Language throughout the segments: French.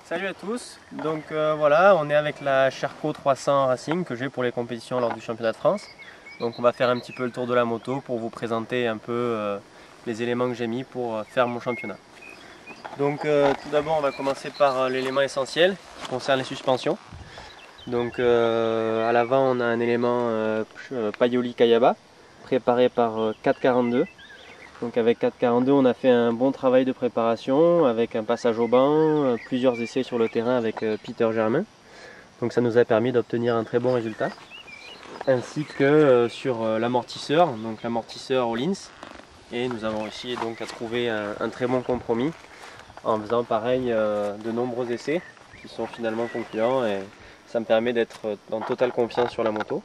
Salut à tous, donc voilà, on est avec la Sherco 300 Racing que j'ai pour les compétitions lors du championnat de France. Donc on va faire un petit peu le tour de la moto pour vous présenter un peu les éléments que j'ai mis pour faire mon championnat. Donc tout d'abord on va commencer par l'élément essentiel qui concerne les suspensions. Donc à l'avant on a un élément Paioli Kayaba préparé par 442. Donc avec 442 on a fait un bon travail de préparation avec un passage au banc, plusieurs essais sur le terrain avec Peter Germain. Donc ça nous a permis d'obtenir un très bon résultat. Ainsi que sur l'amortisseur, donc l'amortisseur Öhlins. Et nous avons réussi donc à trouver un très bon compromis en faisant pareil de nombreux essais qui sont finalement concluants et ça me permet d'être en totale confiance sur la moto.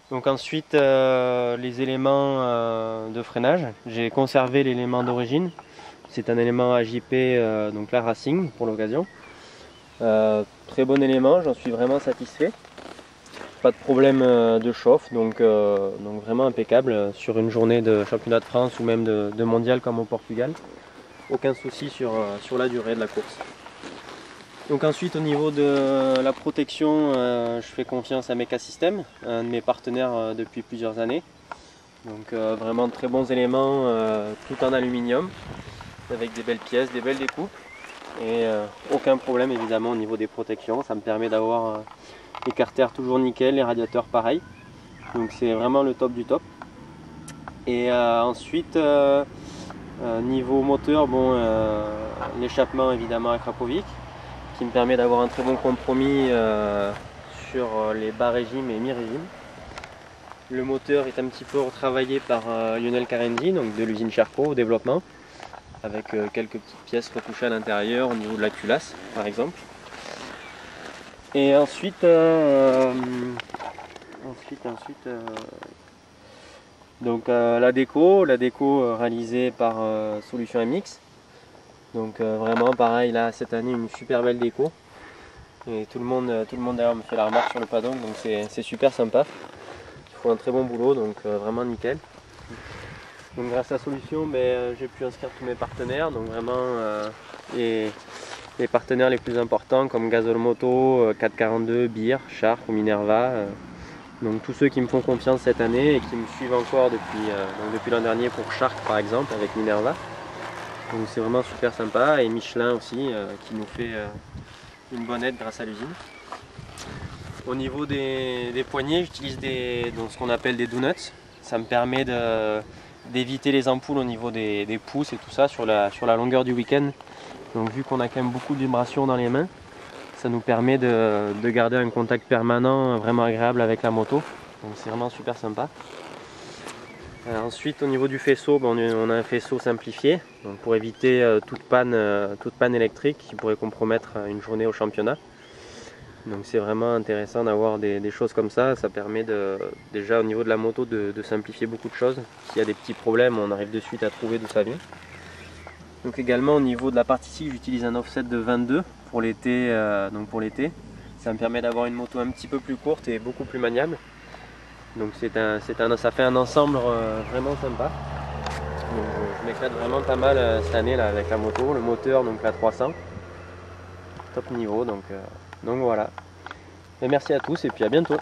Donc ensuite les éléments de freinage, j'ai conservé l'élément d'origine, c'est un élément AJP donc la Racing pour l'occasion. Très bon élément, j'en suis vraiment satisfait. Pas de problème de chauffe, donc vraiment impeccable sur une journée de championnat de France ou même de mondial comme au Portugal. Aucun souci sur la durée de la course. Donc ensuite au niveau de la protection, je fais confiance à Mecha System, un de mes partenaires depuis plusieurs années. Donc vraiment de très bons éléments, tout en aluminium, avec des belles pièces, des belles découpes. Et aucun problème évidemment au niveau des protections, ça me permet d'avoir les carters toujours nickel, les radiateurs pareil. Donc c'est vraiment le top du top. Et ensuite niveau moteur, bon, l'échappement évidemment à Krapovic, qui me permet d'avoir un très bon compromis sur les bas régimes et mi-régime. Le moteur est un petit peu retravaillé par Lionel Carenzi, donc de l'usine Sherco au développement, avec quelques petites pièces retouchées à l'intérieur au niveau de la culasse par exemple. Et ensuite, donc la déco réalisée par Solution MX. Donc vraiment pareil là cette année une super belle déco et tout le monde d'ailleurs me fait la remarque sur le paddock, donc c'est super sympa. Ils font un très bon boulot, donc vraiment nickel. Donc grâce à Solution j'ai pu inscrire tous mes partenaires, donc vraiment les partenaires les plus importants comme Gazole Moto, 442, Beer, Shark ou Minerva. Donc tous ceux qui me font confiance cette année et qui me suivent encore depuis l'an dernier pour Shark par exemple avec Minerva. Donc c'est vraiment super sympa, et Michelin aussi qui nous fait une bonne aide grâce à l'usine. Au niveau des poignées, j'utilise ce qu'on appelle des donuts. Ça me permet d'éviter les ampoules au niveau des pouces et tout ça sur la longueur du week-end. Donc vu qu'on a quand même beaucoup de vibrations dans les mains, ça nous permet de garder un contact permanent vraiment agréable avec la moto. Donc c'est vraiment super sympa. Ensuite au niveau du faisceau, on a un faisceau simplifié donc pour éviter toute panne électrique qui pourrait compromettre une journée au championnat. Donc c'est vraiment intéressant d'avoir des choses comme ça, ça permet déjà au niveau de la moto de simplifier beaucoup de choses. S'il y a des petits problèmes, on arrive de suite à trouver d'où ça vient. Donc également au niveau de la partie ici, j'utilise un offset de 22 pour l'été, ça me permet d'avoir une moto un petit peu plus courte et beaucoup plus maniable. Donc ça fait un ensemble vraiment sympa. Donc, je m'éclate vraiment pas mal cette année là, avec la moto, le moteur, donc la 300. Top niveau, donc voilà. Et merci à tous et puis à bientôt.